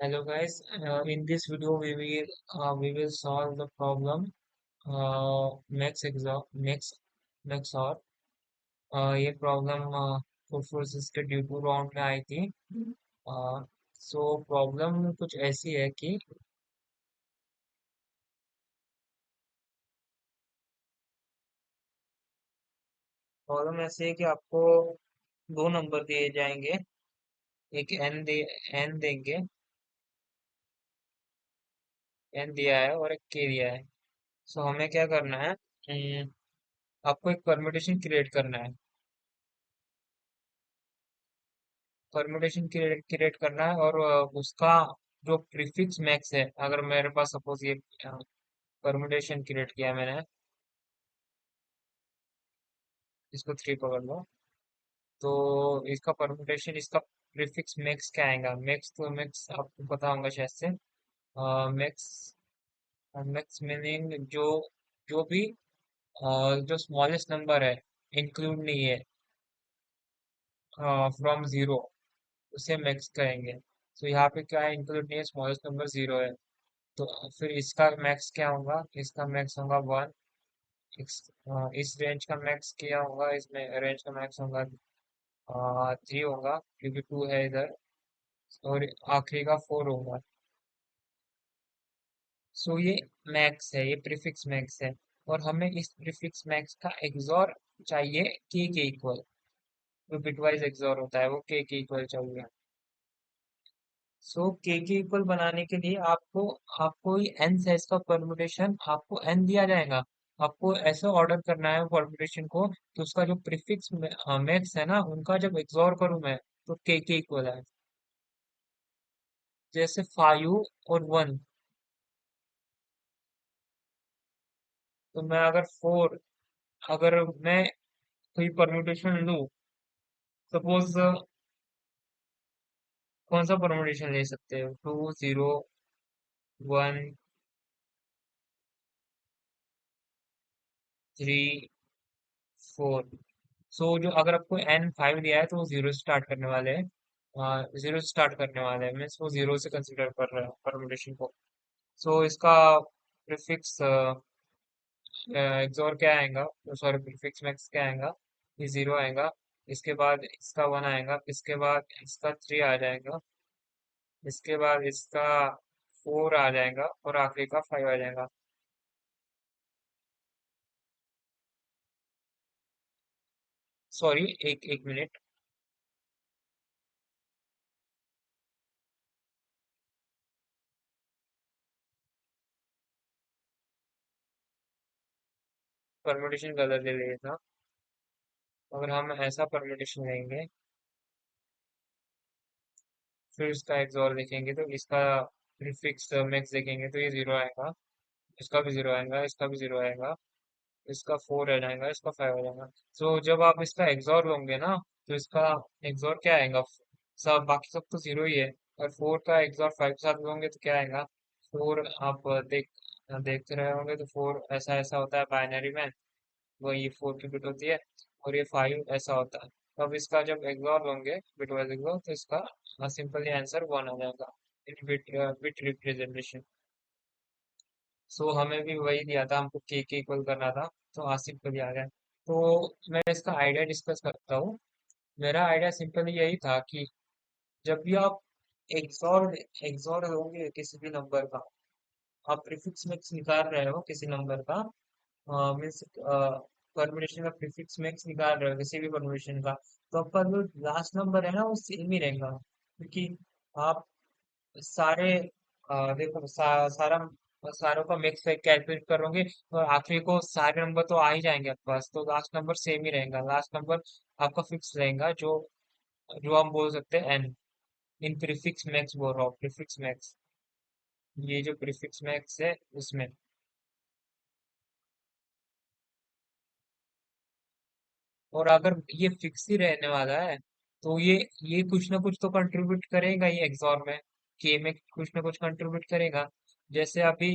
Hello guys, in this video we will solve the problem max exo max और ये problem फुटफोर्सेस के due two round में आई थी। So problem कुछ ऐसी है कि प्रॉब्लम ऐसी है कि आपको दो नंबर दिए जाएंगे। एक एन देंगे, एन दिया है और एक के दिया है। सो हमें क्या करना है? आपको एक परम्यूटेशन क्रिएट करना है। परम्यूटेशन क्रिएट करना है और उसका जो प्रीफिक्स मैक्स है, अगर मेरे पास सपोज ये परम्यूटेशन क्रिएट किया मैंने, इसको थ्री पकड़ लो। तो इसका परम्यूटेशन, इसका प्रीफिक्स मैक्स क्या आएगा? मैक्स तो मैक्स आपको पता होगा शायद से। मैक्स मैक्स मीनिंग जो जो भी जो स्मॉलेस्ट नंबर है, इंक्लूड नहीं है फ्रॉम जीरो, उसे मैक्स कहेंगे। तो यहाँ पे क्या है? इंक्लूड नहीं है, स्मॉलेस्ट नंबर जीरो है। तो फिर इसका मैक्स क्या होगा? इसका मैक्स होगा वन। इस रेंज का मैक्स क्या होगा? इसमें रेंज का मैक्स होगा थ्री होगा, क्योंकि टू है इधर। और आखिरी का फोर होगा। सो ये मैक्स है, ये प्रीफिक्स मैक्स है। और हमें इस प्रीफिक्स मैक्स का एक्सॉर चाहिए के इक्वल। जो बिटवाइज एक्सॉर होता है वो के इक्वल चाहिए। सो के इक्वल बनाने के लिए आपको आपको एन साइज का परमुटेशन, आपको एन दिया जाएगा। आपको ऐसे ऑर्डर करना है परमुटेशन को कि उसका जो प्रीफिक्स मैक्स है ना, उनका जब एक्सॉर करूं मैं, तो के इक्वल है। जैसे फाइव और वन। तो मैं अगर फोर, अगर मैं कोई परम्यूटेशन लूं, सपोज कौन सा परम्यूटेशन ले सकते हो? Two, zero, one, three, four. So जो अगर आपको एन फाइव दिया है तो वो जीरो स्टार्ट करने वाले हैं, जीरो स्टार्ट करने वाले हैं, मीन्स वो जीरो से कंसिडर कर रहे हैं परमुटेशन को। सो इसका प्रीफिक्स एक्सोर क्या आएगा? सॉरी, प्रीफिक्स मैक्स क्या आएगा? ये जीरो आएगा। इसके बाद इसका वन आएगा, इसके बाद इसका थ्री आ जाएगा, इसके बाद इसका फोर आ जाएगा और आखिरी का फाइव आ जाएगा। सॉरी, एक एक मिनट। परमुटेशन गलत ले लिया था। अगर हम ऐसा परमुटेशन लेंगे, फिर इसका एक्सओर देखेंगे तो इसका प्रीफिक्स मैक्स देखेंगे तो ये जीरो आएगा, इसका भी जीरो आएगा, इसका भी जीरो आएगा, इसका फोर आ जाएगा, इसका फाइव आ जाएगा। तो जब आप इसका एक्सओर लोगे ना, तो इसका एक्सओर क्या आएगा? सब बाकी सब तो जीरो ही है। और फोर का एक्सओर फाइव के साथ लोगे तो क्या आएगा? फोर आप देखते रहे होंगे तो फोर ऐसा ऐसा होता है बाइनरी में। वो ये फोर की बिट होती है। और ये फाइव ऐसा होता है। तो अब इसका जब एग्जॉर होंगे बिट वाइज एग्जॉर, तो इसका सिंपली आंसर वन आ जाएगा इन बिट बिट रिप्रेजेंटेशन। सो हमें भी वही दिया था, हमको के इक्वल करना था। तो आसिफ को दिया गया। तो मैं इसका आइडिया डिस्कस करता हूँ। मेरा आइडिया सिंपली यही था कि जब भी आप एग्जॉर एग्जॉर होंगे किसी भी नंबर का, आप प्रीफिक्स मैक्स निकाल रहे हो किसी नंबर का, मीन्स परम्यूटेशन का प्रीफिक्स मैक्स निकाल रहे हो किसी भी परम्यूटेशन का, तो आपका जो लास्ट नंबर है ना वो सेम ही रहेगा। क्योंकि आप सारे देखो सारा सारों का मिक्स कैलकुलेट करोगे, और आखिरी को सारे नंबर तो आ ही जाएंगे आपके पास, तो लास्ट नंबर सेम ही रहेगा। लास्ट नंबर आपका फिक्स रहेगा, जो जो हम बोल सकते हैं एन। इन प्रीफिक्स मैक्स बोल रहा हूँ, प्रीफिक्स मैक्स। ये जो प्रीफिक्स मैक्स है उसमें। और अगर ये फिक्स ही रहने वाला है, तो ये कुछ ना कुछ तो कंट्रीब्यूट करेगा ये एग्जॉर में। के में कुछ ना कुछ कंट्रीब्यूट करेगा। जैसे अभी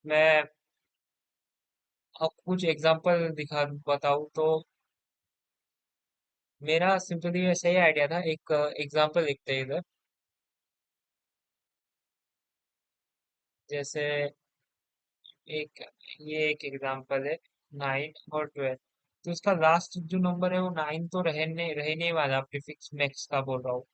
मैं आपको कुछ एग्जांपल दिखा बताऊं तो, मेरा सिंपली ऐसा ही आइडिया था। एक एग्जांपल लिखते हैं इधर। जैसे एक ये एक एग्जांपल है, 9 और 12। तो इसका लास्ट जो नंबर है वो 9 तो रहने वाला, प्रीफिक्स मैक्स का बोल रहा हूँ,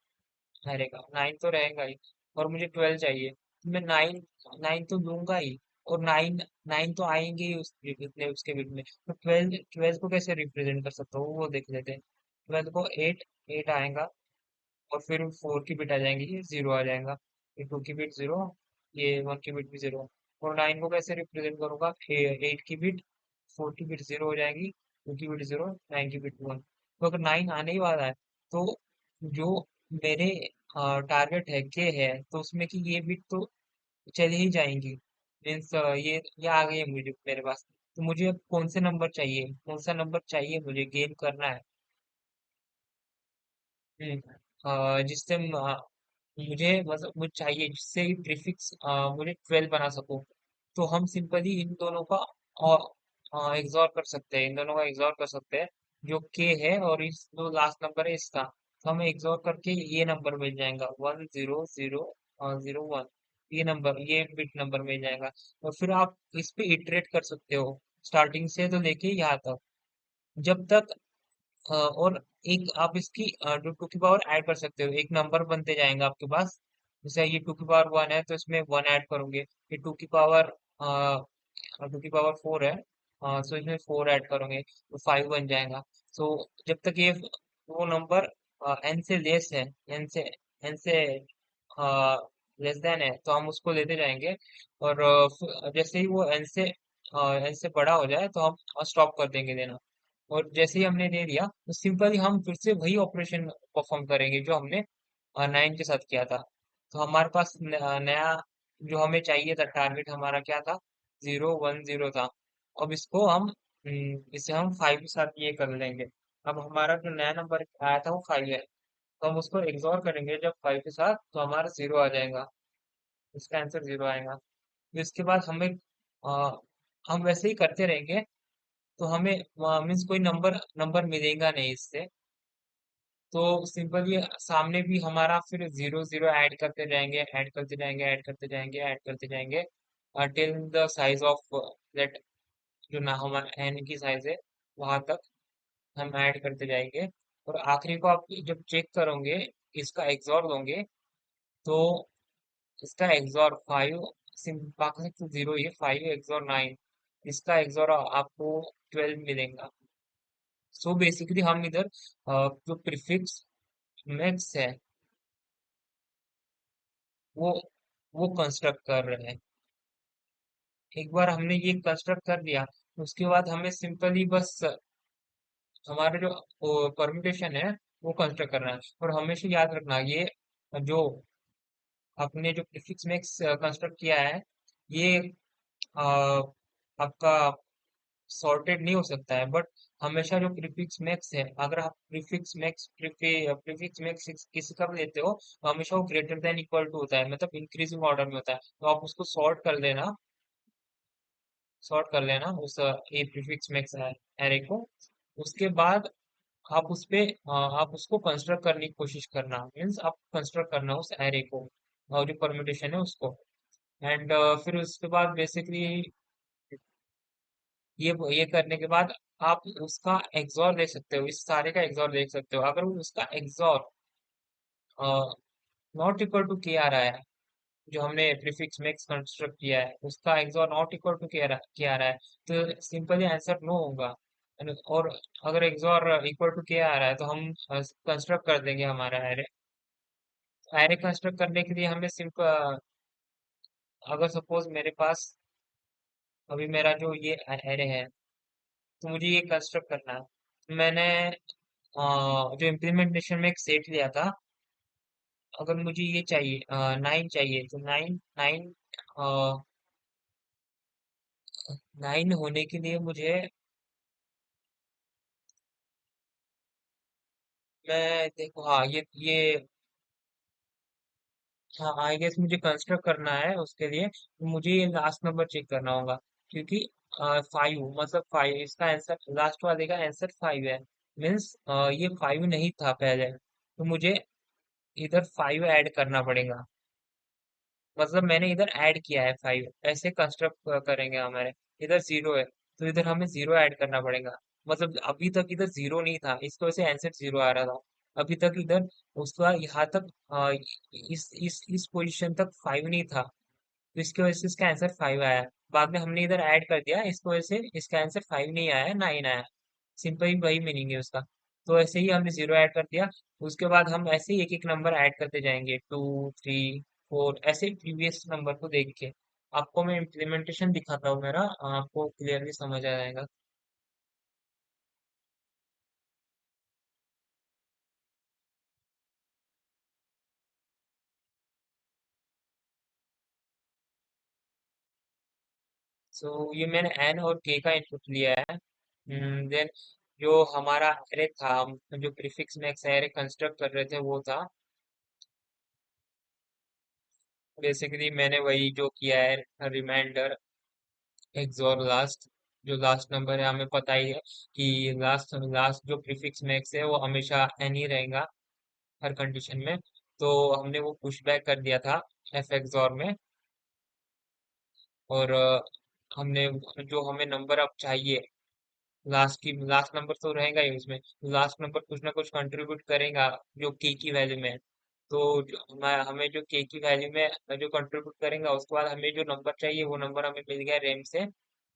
रहेगा 9 तो रहेगा ही। और मुझे 12 चाहिए, तो मैं 9 9 तो लूंगा ही। और 9 9 तो आएंगे ही इतने उसके बीच में। तो 12 12 को कैसे रिप्रेजेंट कर सकता हूँ वो देख लेते हैं। 12 को 8 8 आएगा, और फिर 4 की बिट आ जाएंगी, ये 0 आ जाएगा। ये 2 की बिट 0, ये 1 की बिट भी 0। और 9 को कैसे रिप्रेजेंट करूंगा, 8 की बिट, 4 की बिट 0 हो जाएगी, 2 की बिट 0, 9 की बिट 1। तो अगर 9 आने ही वाला है, तो जो मेरे टारगेट है के है, तो उसमें की ये बिट तो चली ही जाएंगी। मीन्स ये आ गई है मुझे मेरे पास। तो मुझे अब कौन से नंबर चाहिए, कौन सा नंबर चाहिए मुझे गेन करना है। जिससे मुझे चाहिए जिससे प्रीफिक्स मुझे 12 बना सकूं। तो हम सिंपली इन दोनों का एग्जॉर कर सकते हैं, इन दोनों का एग्जॉर कर सकते हैं। जो के है और इस जो लास्ट नंबर है इसका, तो हमें एग्जॉर करके ये नंबर मिल जाएगा, 1 0 0 0 1। ये बिट नंबर मिल जाएगा। और फिर आप इस पे इटरेट कर सकते हो, स्टार्टिंग से तो लेके यहाँ तक, जब तक और एक आप इसकी जो टू की पावर ऐड कर सकते हो, एक नंबर बनते जाएंगे आपके पास। जैसे ये 2 की पावर 1 है, तो इसमें 1 ऐड करोगे। ये 2 की पावर 4 है, तो इसमें 4 ऐड करोगे तो 5 बन जाएगा। तो जब तक ये वो नंबर एन से लेस है, एन से लेस देन है, तो हम उसको लेते जाएंगे। और जैसे ही वो एन से बड़ा हो जाए, तो हम स्टॉप कर देंगे देना। और जैसे ही हमने दे दिया, तो सिंपली हम फिर से वही ऑपरेशन परफॉर्म करेंगे जो हमने 9 के साथ किया था। तो हमारे पास नया जो हमें चाहिए था, टारगेट हमारा क्या था, 0 1 0 था। अब इसे हम 5 के साथ ये कर लेंगे। अब हमारा जो नया नंबर आया था वो 5 है, तो हम उसको एक्सऑर करेंगे जब 5 के साथ, तो हमारा 0 आ जाएगा। इसका आंसर 0 आएगा। फिर इसके बाद अ, हम वैसे ही करते रहेंगे, तो हमें मीन्स कोई नंबर नंबर मिलेगा नहीं इससे। तो सिंपल ये सामने भी हमारा फिर 0 0 ऐड करते जाएंगे, ऐड करते जाएंगे, ऐड करते जाएंगे, ऐड करते जाएंगे, till the size of that, जो ना हमारा एन की साइज है, वहां तक हम ऐड करते जाएंगे। और आखिरी को आप जब चेक करोगे, इसका एक्सऑर दोगे, तो इसका एक्सऑर 5, बाकी तो 0 ही है, 5 एक्सऑर 9, इसका एक्सऑर आपको 12 मिलेगा। सो बेसिकली हम इधर जो प्रीफिक्स मैक्स है, वो वो कंस्ट्रक्ट कर रहे हैं। एक बार हमने ये कंस्ट्रक्ट कर दिया, उसके बाद हमें सिंपली बस हमारा जो परम्यूटेशन है वो कंस्ट्रक्ट करना है। और हमेशा याद रखना, ये जो आपने जो प्रीफिक्स मैक्स कंस्ट्रक्ट किया है, ये अ, आपका सॉर्टेड नहीं हो सकता है, बट हमेशा जो प्रीफिक्स मैक्स है, अगर आप प्रीफिक्स मैक्स किसी का भी लेते हो, तो हमेशा वो ग्रेटर देन इक्वल टू होता है, मतलब इंक्रीजिंग ऑर्डर में होता है। तो आप उसको सॉर्ट कर लेना उस ए प्रीफिक्स मैक्स एरे को। उसके बाद आप उसको कंस्ट्रक्ट करने की कोशिश करना, मीन्स आप कंस्ट्रक्ट करना उस एरे को, और जो परम्यूटेशन है उसको। एंड फिर उसके बाद बेसिकली ये करने के बाद आप उसका एक्सॉर देख सकते हो, इस सारे का एक्सॉर देख सकते हो। अगर उसका एक्सॉर नॉट इक्वल टू के आ रहा है, जो हमने प्रीफिक्स मैक्स कंस्ट्रक्ट किया है उसका एक्सॉर नॉट इक्वल टू के आ रहा है, तो सिंपली आंसर नो होगा। और अगर एक्सॉर इक्वल टू के आ रहा है, तो हम कंस्ट्रक्ट कर देंगे हमारा एरे। एरे कंस्ट्रक्ट करने के लिए हमें सिंपल, अगर सपोज मेरे पास अभी मेरा जो ये एरे है, तो मुझे ये कंस्ट्रक्ट करना है। मैंने जो इम्प्लीमेंटेशन में एक सेट लिया था, अगर मुझे ये चाहिए 9 चाहिए, तो 9 होने के लिए मुझे, मैं देखो, हाँ ये हाँ आई गेस मुझे कंस्ट्रक्ट करना है उसके लिए, तो मुझे ये लास्ट नंबर चेक करना होगा। क्योंकि 5, मतलब 5 इसका आंसर, लास्ट वाले का आंसर 5 है। मीन्स ये 5 नहीं था पहले, तो मुझे इधर 5 ऐड करना पड़ेगा। मतलब मैंने इधर ऐड किया है 5, ऐसे कंस्ट्रक्ट करेंगे हमारे। इधर 0 है, तो इधर हमें 0 ऐड करना पड़ेगा। मतलब अभी तक इधर 0 नहीं था, इसकी वजह से आंसर 0 आ रहा था। अभी तक इधर उसका यहाँ तक इस पोजीशन तक 5 नहीं था, तो इसकी वजह से इसका आंसर 5 आया। बाद में हमने इधर ऐड कर दिया, इसकी वजह से इसका आंसर 5 नहीं आया, 9 आया। सिंपल वही मीनिंग है उसका। तो ऐसे ही हमने 0 ऐड कर दिया। उसके बाद हम ऐसे ही एक एक नंबर ऐड करते जाएंगे, 2 3 4, ऐसे प्रीवियस नंबर को देख के। आपको मैं इम्प्लीमेंटेशन दिखाता हूँ मेरा, आपको क्लियरली समझ आ जाएगा। सो ये मैंने एन और के का इनपुट लिया है। देन जो हमारा एरे था, हम जो प्रीफिक्स में एक एरे कंस्ट्रक्ट कर रहे थे वो था, बेसिकली मैंने वही जो किया है, रिमाइंडर एक्सॉर लास्ट। जो लास्ट नंबर है हमें पता ही है कि लास्ट लास्ट जो प्रीफिक्स मैक्स है वो हमेशा एन ही रहेगा हर कंडीशन में। तो हमने वो पुश बैक कर दिया था एफ एक्सॉर में। और हमने जो हमें नंबर अब चाहिए, लास्ट नंबर तो रहेगा ही उसमें, लास्ट नंबर कुछ ना कुछ कंट्रीब्यूट करेगा जो के की वैल्यू में है। तो हमें जो के की वैल्यू में जो कंट्रीब्यूट करेगा, उसके बाद हमें जो नंबर चाहिए वो नंबर हमें मिल गया रैम से।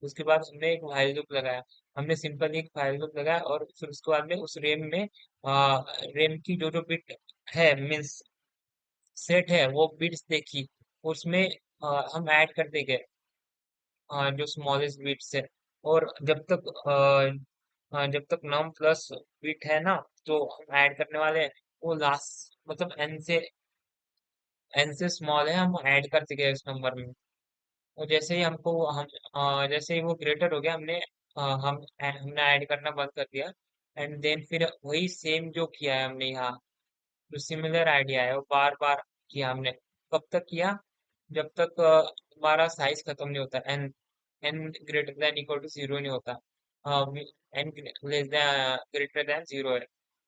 उसके बाद हमने एक while लूप लगाया। हमने सिंपल एक while लूप लगाया और फिर उसके बाद में उस रैम में रैम की जो जो बिट है, मीन्स सेट है, वो बिट्स देखी। उसमें हम ऐड करते गए जो स्मॉलेस्ट बिट्स है। और जब तक नम प्लस बिट है ना, तो हम ऐड करने वाले हैं वो लास्ट, मतलब एन से स्मॉल है, हम ऐड करते गए उस नंबर में। और जैसे ही जैसे ही वो ग्रेटर हो गया, हमने ऐड करना बंद कर दिया। एंड देन फिर वही सेम जो किया है हमने यहाँ, जो सिमिलर आइडिया है वो बार बार किया हमने। कब तक किया? जब तक हमारा साइज खत्म नहीं होता, N N greater than equal to 0 नहीं होता, N less than greater than 0 है,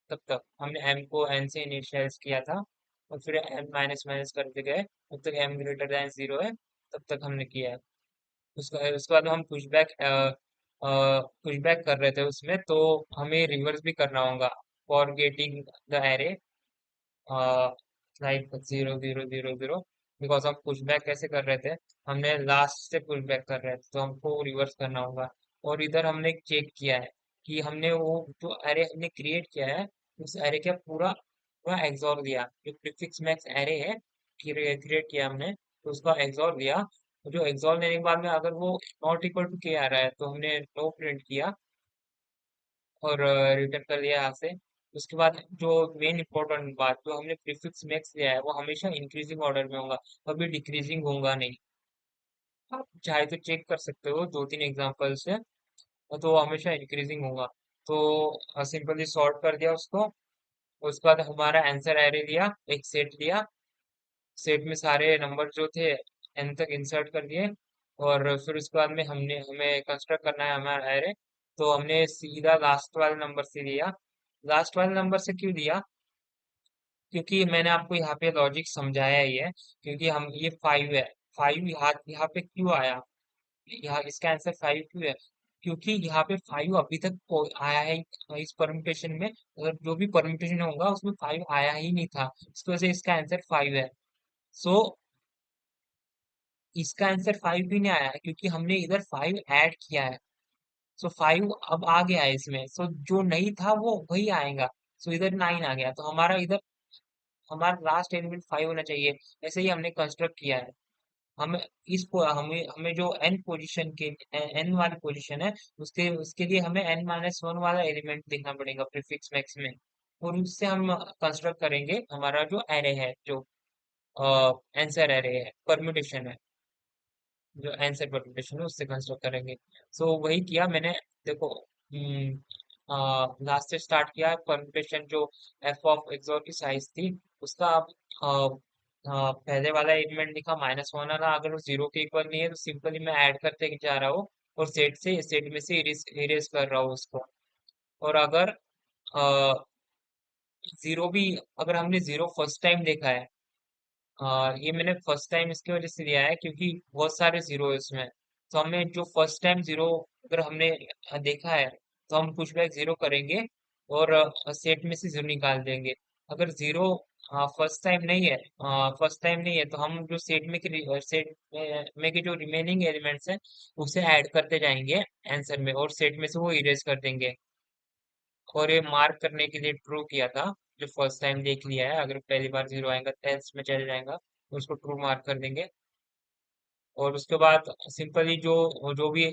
तब तक हमने एम को एन से इनिशियलाइज किया था। और फिर एम माइनस माइनस करते गए, तब तक एम ग्रेटर देन 0 है, तब तक हमने किया है। उसके बाद हम पुशबैक कर रहे थे उसमें, तो हमें रिवर्स भी करना होगा for getting the array, like 0 0 0 0, because हम पुश बैक कैसे कर रहे थे, हमने लास्ट से पुश बैक कर रहे थे, तो हमको रिवर्स करना होगा। और इधर हमने चेक किया है कि हमने वो जो एरे हमने क्रिएट किया है, उस एरे का पूरा पूरा एग्जॉर दिया। जो प्रीफिक्स मैक्स एरे है क्रिएट किया हमने, तो उसका एग्जॉर दिया। जो एग्जॉर देने के बाद में अगर वो नॉट इक्वल टू के आ रहा है, तो हमने नो प्रिंट किया और रिटर्न कर दिया यहाँ से। उसके बाद जो मेन इंपॉर्टेंट बात, जो हमने प्रीफिक्स मैक्स लिया है वो हमेशा इंक्रीजिंग ऑर्डर में होगा, कभी डिक्रीजिंग होगा नहीं। आप चाहे तो चेक कर सकते हो 2 3 एग्जांपल से, तो वो हमेशा इंक्रीजिंग होगा। तो सिंपली सॉर्ट कर दिया उसको। उसके बाद हमारा आंसर एरे लिया, एक सेट लिया। सेट में सारे नंबर जो थे एन तक इंसर्ट कर दिए। और फिर उसके बाद में हमने हमें कंस्ट्रक्ट करना है हमारा एरे। तो हमने सीधा लास्ट वाले नंबर से लिया। लास्ट वाले नंबर से क्यों लिया? क्योंकि मैंने आपको यहाँ पे लॉजिक समझाया ही है। क्योंकि हम ये 5 है, 5 यहाँ यहाँ पे क्यों आया, यहाँ इसका आंसर 5 क्यों है? क्योंकि यहाँ पे 5 अभी तक आया है इस परम्यूटेशन में, अगर जो भी परम्यूटेशन होगा उसमें 5 आया ही नहीं था, इस वजह से इसका आंसर 5 है। सो इसका आंसर 5 भी नहीं आया है, क्योंकि हमने इधर 5 ऐड किया है। सो 5 अब आ गया है इसमें, सो जो नहीं था वो वही आएगा। सो इधर 9 आ गया, तो हमारा लास्ट एलिमेंट 5 होना चाहिए। ऐसे ही हमने कंस्ट्रक्ट किया है। हमें हमें जो एन पोजीशन के एन वाली पोजीशन है, उसके उसके लिए हमें एन माइनस वन वाला एलिमेंट देखना पड़ेगा प्रीफिक्स मैक्स में। और उससे हम कंस्ट्रक्ट करेंगे हमारा जो एरे है, जो आंसर एरे है, परम्यूटेशन है, जो आंसर परम्यूटेशन है उससे कंस्ट्रक्ट करेंगे। सो वही किया मैंने। देखो, लास्ट से स्टार्ट किया परम्यूटेशन। जो एफ ऑफ एक्सओर की साइज थी, उसका आप पहले वाला एलिमेंट लिखा -1 वाला, अगर वो 0 के इक्वल नहीं है तो सिंपली मैं ऐड करते जा रहा हूँ और सेट में से इरेज कर रहा हूँ उसको। और अगर जीरो भी, अगर हमने जीरो फर्स्ट टाइम देखा है, ये मैंने फर्स्ट टाइम इसकी वजह से लिया है क्योंकि बहुत सारे जीरो है इसमें। तो हमें जो फर्स्ट टाइम जीरो अगर हमने देखा है तो हम पुशबैक जीरो करेंगे और सेट में से जीरो निकाल देंगे। अगर जीरो फर्स्ट टाइम नहीं है, फर्स्ट टाइम नहीं है तो हम जो सेट में के जो रिमेनिंग एलिमेंट्स हैं उसे ऐड करते जाएंगे आंसर में, और सेट में से वो इरेज कर देंगे। और ये मार्क करने के लिए ट्रू किया था, जो फर्स्ट टाइम देख लिया है अगर पहली बार जीरो आएगा टेंस में चले जाएगा तो उसको ट्रू मार्क कर देंगे। और उसके बाद सिंपली जो जो भी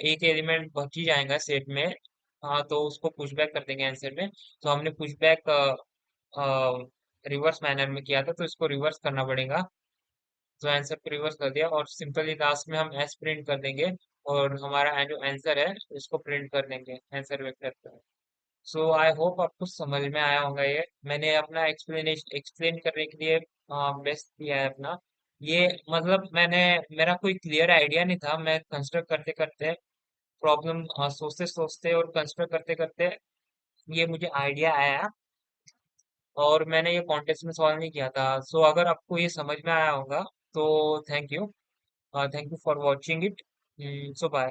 एक एलिमेंट बच ही जाएगा सेट में, हाँ, तो उसको पुशबैक कर देंगे आंसर में। तो हमने पुशबैक रिवर्स मैनर में किया था तो इसको रिवर्स करना पड़ेगा। तो आंसर को रिवर्स कर दिया और सिंपली लास्ट में हम एस प्रिंट कर देंगे और हमारा जो आंसर है उसको प्रिंट कर देंगे आंसर वेक्टर पे। सो आई होप आपको समझ में आया होगा। ये मैंने अपना एक्सप्लेन करने के लिए बेस्ट किया है अपना। ये मतलब मैंने मेरा कोई क्लियर आइडिया नहीं था, मैं कंस्ट्रक्ट करते करते प्रॉब्लम सोचते सोचते और कंस्ट्रक्ट करते करते ये मुझे आइडिया आया, और मैंने ये कॉन्टेक्स्ट में सॉल्व नहीं किया था। सो अगर आपको ये समझ में आया होगा तो thank you, thank you for watching it. So bye.